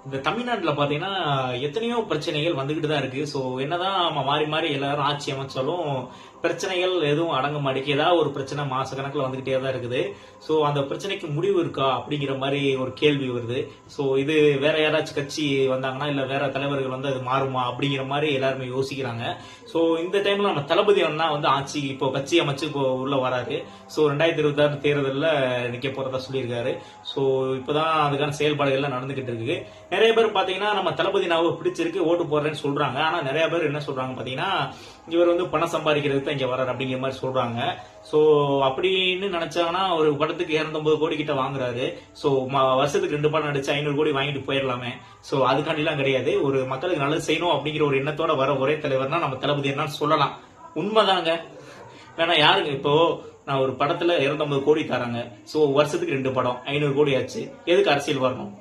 இந்த தமிழ்நாட்டுல பாத்தீங்கன்னா எத்தனையோ பிரச்சனைகள் வந்துகிட்டு தான் இருக்கு. சோ என்னதான் நம்ம மாறி மாறி எல்லாரும் ஆட்சி அமைச்சாலும் பிரச்சனைகள் எதுவும் அடங்க மாட்டேங்குது. ஏதாவது ஒரு பிரச்சனை மாச கணக்குல வந்துகிட்டே தான் இருக்குது. சோ அந்த பிரச்சனைக்கு முடிவு இருக்கா அப்படிங்கிற மாதிரி ஒரு கேள்வி வருது. சோ இது வேற யாராச்சும் கட்சி வந்தாங்கன்னா இல்ல வேற தலைவர்கள் வந்து அது மாறுமா அப்படிங்கிற மாதிரி எல்லாருமே யோசிக்கிறாங்க. சோ இந்த டைம்ல நம்ம தளபதி அண்ணா வந்து ஆட்சி இப்போ கட்சி அமைச்சு இப்போ உள்ள வராரு. சோ 2026 தேர்தலில் நிக்க போறதா சொல்லியிருக்காரு. சோ இப்பதான் அதுக்கான செயல்பாடுகள் நடந்துகிட்டு இருக்கு. நிறைய பேர் பாத்தீங்கன்னா நம்ம தளபதி நாவை பிடிச்சிருக்கு ஓட்டு போடுறேன்னு சொல்றாங்க. ஆனா நிறைய பேர் என்ன சொல்றாங்க பாத்தீங்கன்னா இவர் வந்து பணம் சம்பாதிக்கிறதுக்கு தான் இங்க வர்றாரு அப்படிங்கிற மாதிரி சொல்றாங்க. சோ அப்படின்னு நினைச்சாங்கன்னா ஒரு படத்துக்கு 250 கோடி கிட்ட வாங்குறாரு. சோ வருஷத்துக்கு 2 படம் நடிச்சு 500 கோடி வாங்கிட்டு போயிடலாமே. சோ அதுக்காண்டிலாம் கிடையாது. ஒரு மக்களுக்கு நல்லது செய்யணும் அப்படிங்கிற ஒரு எண்ணத்தோட வர ஒரே தலைவர்னா நம்ம தளபதி என்னன்னு சொல்லலாம். உண்மைதாங்க. வேணா யாருங்க இப்போ நான் ஒரு படத்துல 250 கோடி தராங்க. சோ வருஷத்துக்கு 2 படம் 500 கோடி ஆச்சு. எதுக்கு அரசியல் வரணும்?